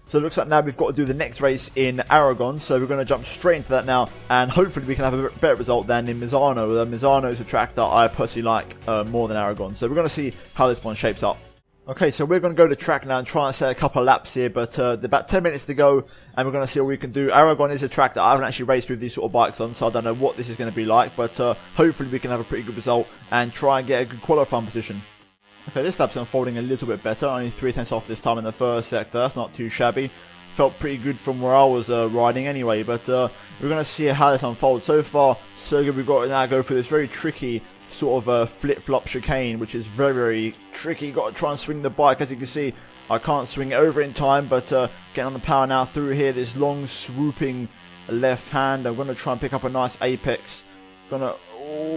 So it looks like now we've got to do the next race in Aragon, so we're going to jump straight into that now, and hopefully we can have a better result than in Misano. Misano is a track that I personally like more than Aragon, so we're going to see how this one shapes up. Okay, so we're going to go to track now and try and set a couple of laps here, but about 10 minutes to go, and we're going to see what we can do. Aragon is a track that I haven't actually raced with these sort of bikes on, so I don't know what this is going to be like, but hopefully we can have a pretty good result and try and get a good qualifying position. Okay, this lap's unfolding a little bit better, only 3/10 off this time in the first sector, that's not too shabby. Felt pretty good from where I was riding anyway, but we're going to see how this unfolds. So far, so good. We've got to now go through this very tricky sort of flip-flop chicane, which is very, very tricky. Got to try and swing the bike. As you can see, I can't swing it over in time, but getting on the power now through here, this long swooping left hand. I'm going to try and pick up a nice apex. Going to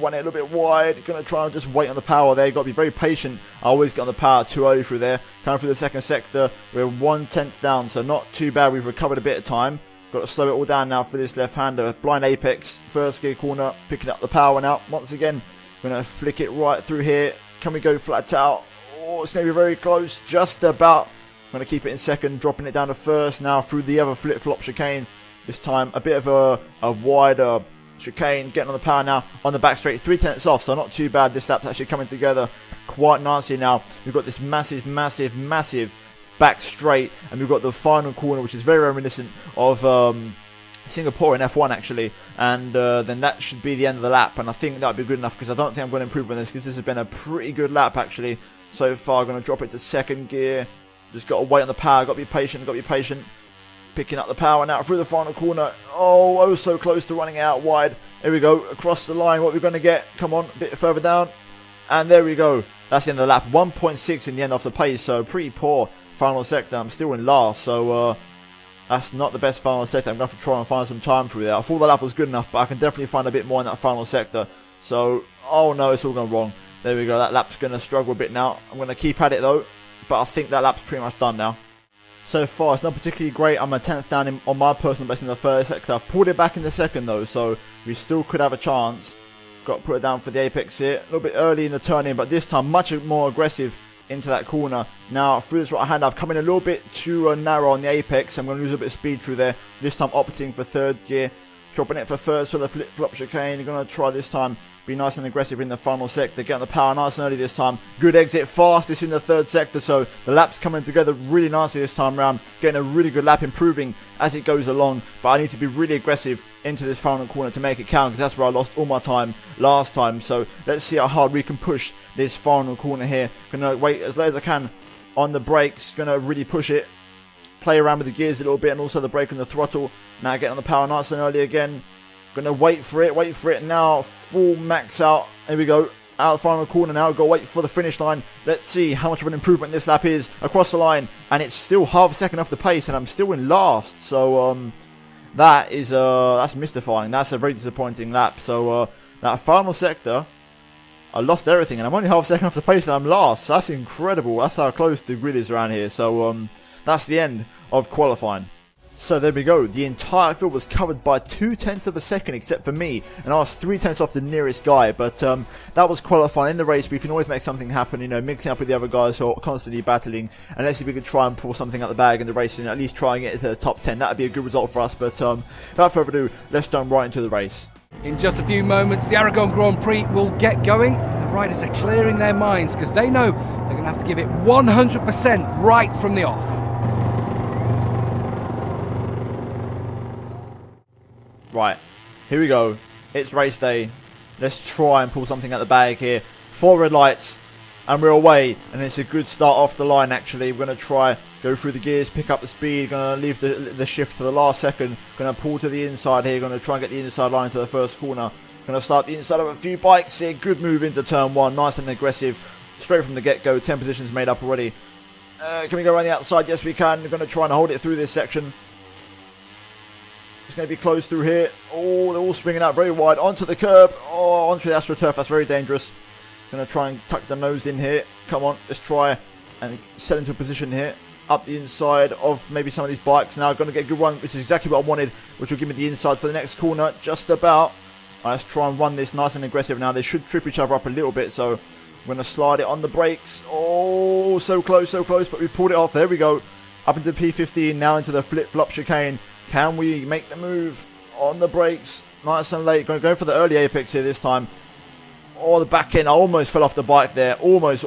run it a little bit wide. Going to try and just wait on the power there. Got to be very patient. I always get on the power too early through there. Coming through the second sector, we're 1/10 down, so not too bad. We've recovered a bit of time. Got to slow it all down now for this left-hander. Blind apex, first gear corner, picking up the power now. Once again, going to flick it right through here. Can we go flat out? Oh, it's going to be very close. Just about. I'm going to keep it in second, dropping it down to first now through the other flip-flop chicane. This time a bit of a wider chicane, getting on the power now on the back straight, 3/10 off, so not too bad. This lap's actually coming together quite nicely now. We've got this massive back straight, and we've got the final corner, which is very reminiscent of Singapore in F1 actually, and then that should be the end of the lap, and I think that would be good enough, because I don't think I'm going to improve on this, because this has been a pretty good lap actually so far. I'm going to drop it to second gear, just got to wait on the power, got to be patient. Picking up the power now through the final corner. Oh, so close to running out wide. Here we go, across the line. What we're going to get? Come on, a bit further down. And there we go. That's the end of the lap. 1.6 in the end off the pace, so pretty poor final sector. I'm still in last, so that's not the best final sector. I'm going to have to try and find some time through there. I thought the lap was good enough, but I can definitely find a bit more in that final sector. So, oh no, it's all gone wrong. There we go. That lap's going to struggle a bit now. I'm going to keep at it though, but I think that lap's pretty much done now. So far, it's not particularly great. I'm a 10th down on my personal best in the first sector. I've pulled it back in the second though, so we still could have a chance. Got to put it down for the apex here. A little bit early in the turn-in, but this time much more aggressive into that corner. Now, through this right hand, I've come in a little bit too narrow on the apex. I'm going to lose a bit of speed through there. This time opting for third gear. Dropping it for first for the flip-flop chicane. You're going to try this time. Be nice and aggressive in the final sector. Get on the power nice and early this time. Good exit, fastest in the third sector. So the lap's coming together really nicely this time around. Getting a really good lap, improving as it goes along. But I need to be really aggressive into this final corner to make it count, because that's where I lost all my time last time. So let's see how hard we can push this final corner here. Gonna wait as low as I can on the brakes. Gonna really push it. Play around with the gears a little bit, and also the brake and the throttle. Now getting on the power nice and early again. Gonna wait for it now. Full max out. Here we go. Out of the final corner now. Got to wait for the finish line. Let's see how much of an improvement this lap is across the line. And it's still half a second off the pace, and I'm still in last. So that is that's mystifying. That's a very disappointing lap. So that final sector, I lost everything, and I'm only half a second off the pace, and I'm last. So that's incredible. That's how close the grid is around here. So that's the end of qualifying. So there we go, the entire field was covered by 2/10 of a second except for me, and I was 3/10 off the nearest guy, but that was qualifying. In the race we can always make something happen, you know, mixing up with the other guys who are constantly battling, and let's see if we could try and pull something out the bag in the race and at least try and get into the top 10. That would be a good result for us, but without further ado, let's jump right into the race. In just a few moments, the Aragon Grand Prix will get going. The riders are clearing their minds because they know they're going to have to give it 100% right from the off. Right, here we go. It's race day. Let's try and pull something out the bag here. 4 red lights, and we're away. And it's a good start off the line, actually. We're going to try, go through the gears, pick up the speed. Going to leave the shift to the last second. Going to pull to the inside here. Going to try and get the inside line to the first corner. Going to start the inside of a few bikes here. Good move into turn 1. Nice and aggressive. Straight from the get-go. 10 positions made up already. Can we go around the outside? Yes, we can. We're going to try and hold it through this section. It's going to be closed through here. Oh, they're all swinging out very wide onto the curb. Oh, onto the AstroTurf. That's very dangerous. Going to try and tuck the nose in here. Come on, let's try and set into a position here. Up the inside of maybe some of these bikes. Now going to get a good run, which is exactly what I wanted, which will give me the inside for the next corner. Just about. Right, let's try and run this nice and aggressive now. They should trip each other up a little bit, so I'm going to slide it on the brakes. Oh, so close, but we pulled it off. There we go. Up into P15, now into the flip-flop chicane. Can we make the move on the brakes? Nice and late. Going to go for the early apex here this time. Oh, the back end. I almost fell off the bike there. Almost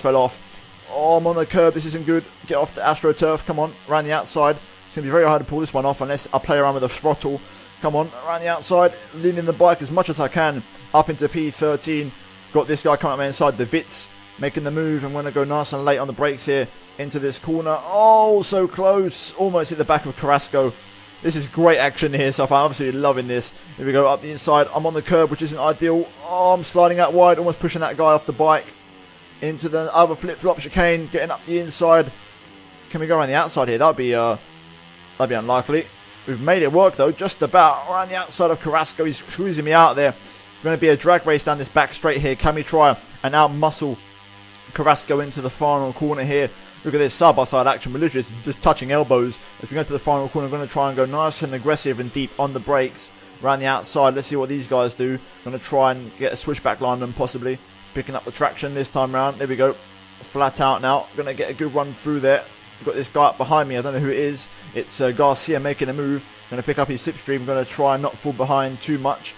fell off. Oh, I'm on the curb. This isn't good. Get off the AstroTurf. Come on. Around the outside. It's going to be very hard to pull this one off unless I play around with the throttle. Come on. Around the outside. Leaning the bike as much as I can. Up into P13. Got this guy coming up inside the Vits. Making the move. I'm going to go nice and late on the brakes here. Into this corner. Oh, so close. Almost hit the back of Carrasco. This is great action here, so I'm absolutely loving this. Here we go, up the inside. I'm on the curb, which isn't ideal. Oh, I'm sliding out wide, almost pushing that guy off the bike. Into the other flip-flop chicane, getting up the inside. Can we go around the outside here? That'd be unlikely. We've made it work, though, just about. Around the outside of Carrasco, he's squeezing me out there. Going to be a drag race down this back straight here. Can we try and out-muscle Carrasco into the final corner here? Look at this side-by-side action. We're literally just touching elbows as we go to the final corner. I'm going to try and go nice and aggressive and deep on the brakes. Around the outside. Let's see what these guys do. I'm going to try and get a switchback line on them possibly. Picking up the traction this time round. There we go. Flat out now. Going to get a good run through there. We've got this guy up behind me. I don't know who it is. It's Garcia making a move. Going to pick up his slipstream. I'm going to try and not fall behind too much.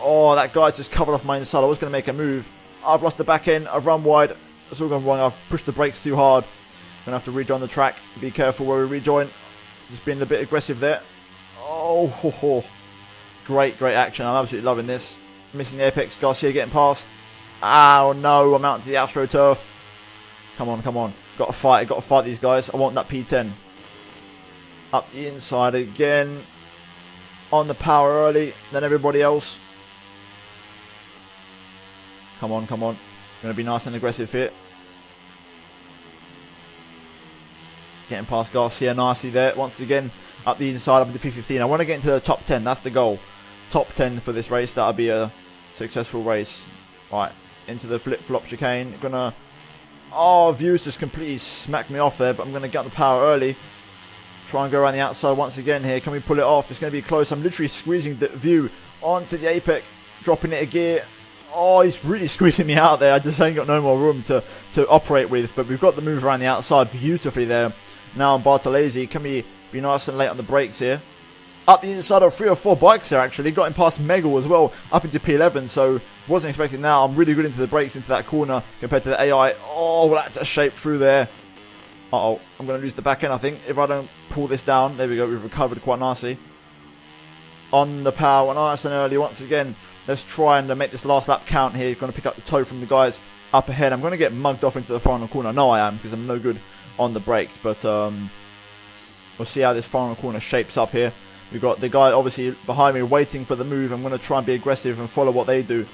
Oh, that guy's just covered off my inside. I was going to make a move. I've lost the back end. I've run wide. It's all gone wrong. I've pushed the brakes too hard. Gonna have to rejoin the track. Be careful where we rejoin. Just being a bit aggressive there. Oh, ho, ho. Great action. I'm absolutely loving this. Missing the apex. Garcia getting past. Oh no, I'm out to the AstroTurf. Come on. Got to fight these guys. I want that P10. Up the inside again. On the power early. Then everybody else. Come on. Gonna be nice and aggressive here. Getting past Garcia nicely there. Once again, up the inside, up into P15. I want to get into the top 10. That's the goal. Top 10 for this race. That'll be a successful race. Right. Into the flip-flop chicane. Gonna... Oh, views just completely smacked me off there. But I'm going to get the power early. Try and go around the outside once again here. Can we pull it off? It's going to be close. I'm literally squeezing the view onto the apex. Dropping it a gear. Oh, he's really squeezing me out there. I just ain't got no more room to operate with. But we've got the move around the outside beautifully there. Now on Bartolesi. Can we be nice and late on the brakes here? Up the inside of 3 or 4 bikes there actually. Got him past Megal as well. Up into P11. So wasn't expecting that. I'm really good into the brakes into that corner compared to the AI. Oh, well, that's a shape through there. Uh-oh. I'm going to lose the back end I think. If I don't pull this down. There we go. We've recovered quite nicely. On the power. Nice and early once again. Let's try and make this last lap count here. Going to pick up the toe from the guys up ahead. I'm going to get mugged off into the final corner. I know I am because I'm no good on the brakes, but we'll see how this final corner shapes up here. We've got the guy obviously behind me waiting for the move. I'm going to try and be aggressive and follow what they do.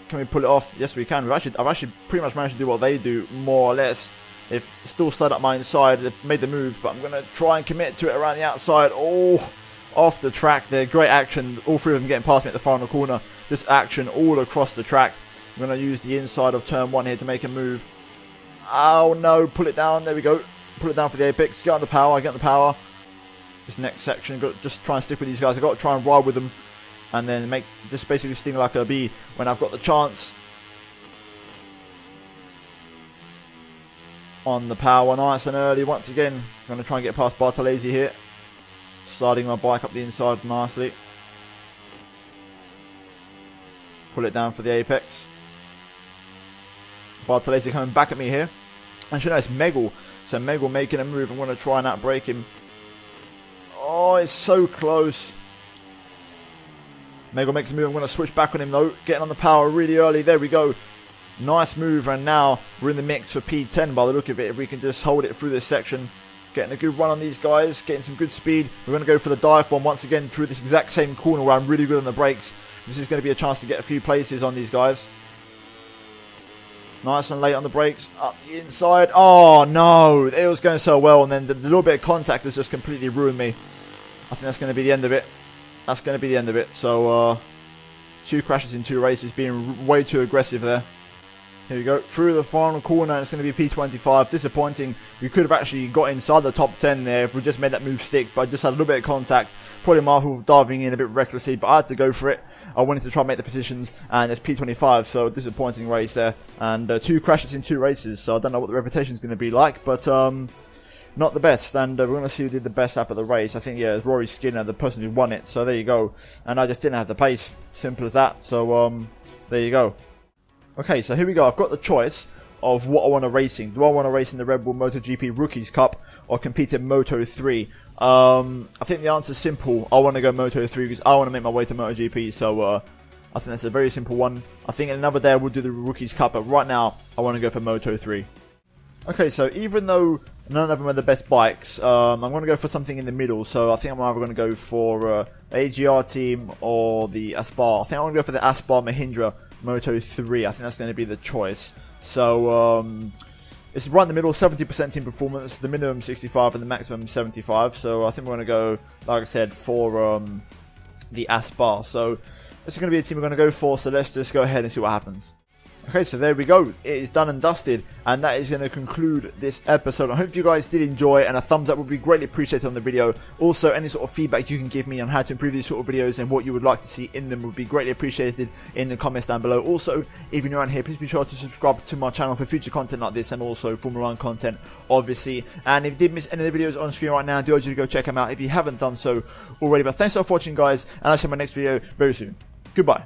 Can we pull it off? Yes, we can. I've actually pretty much managed to do what they do, more or less. They've still slid up my inside. They've made the move, but I'm going to try and commit to it around the outside. Oh, off the track there. Great action. All 3 of them getting past me at the final corner. This action all across the track. I'm going to use the inside of turn 1 here to make a move. Oh no, pull it down. There we go. Pull it down for the apex. Get on the power. Get on the power. This next section, got to just try and stick with these guys. I've got to try and ride with them. And then make just basically sting like a bee when I've got the chance. On the power, nice and early. Once again, I'm going to try and get past Bartolesi here. Sliding my bike up the inside nicely. Pull it down for the apex. Bartolesi coming back at me here. And you know it's Megal. So Megal making a move. I'm going to try and outbrake him. Oh, it's so close. Megal makes a move. I'm going to switch back on him though. Getting on the power really early. There we go. Nice move. And now we're in the mix for P10 by the look of it. If we can just hold it through this section. Getting a good run on these guys. Getting some good speed. We're going to go for the dive bomb once again through this exact same corner where I'm really good on the brakes. This is going to be a chance to get a few places on these guys. Nice and late on the brakes. Up the inside. Oh, no. It was going so well. And then the little bit of contact has just completely ruined me. I think that's going to be the end of it. That's going to be the end of it. So, 2 crashes in 2 races. Being way too aggressive there. Here we go, through the final corner, and it's going to be P25. Disappointing. We could have actually got inside the top 10 there if we just made that move stick, but I just had a little bit of contact. Probably my fault for diving in a bit recklessly, but I had to go for it. I wanted to try and make the positions, and it's P25, so disappointing race there. And 2 crashes in 2 races, so I don't know what the reputation is going to be like, but not the best. And we're going to see who did the best lap of the race. I think, yeah, it's Rory Skinner, the person who won it, so there you go. And I just didn't have the pace, simple as that, so there you go. Okay, so here we go. I've got the choice of what I want to race in. Do I want to race in the Red Bull MotoGP Rookies Cup or compete in Moto 3? I think the answer is simple. I want to go Moto 3 because I want to make my way to MotoGP. So I think that's a very simple one. I think another day we'll do the Rookies Cup, but right now I want to go for Moto 3. Okay, so even though none of them are the best bikes, I'm going to go for something in the middle. So I think I'm either going to go for the AGR team or the Aspar. I think I'm going to go for the Aspar Mahindra Moto 3. I think that's going to be the choice. So it's right in the middle, 70% team performance, the minimum 65 and the maximum 75. So I think we're going to go, like I said, for the Aspar. So this is going to be the team we're going to go for. So let's just go ahead and see what happens. Okay, so there we go. It is done and dusted, and that is going to conclude this episode. I hope you guys did enjoy, and a thumbs up would be greatly appreciated on the video. Also, any sort of feedback you can give me on how to improve these sort of videos and what you would like to see in them would be greatly appreciated in the comments down below. Also, if you're new around here, please be sure to subscribe to my channel for future content like this, and also Formula 1 content, obviously. And if you did miss any of the videos on screen right now, I do urge you to go check them out if you haven't done so already. But thanks a lot for watching, guys, and I'll see you in my next video very soon. Goodbye.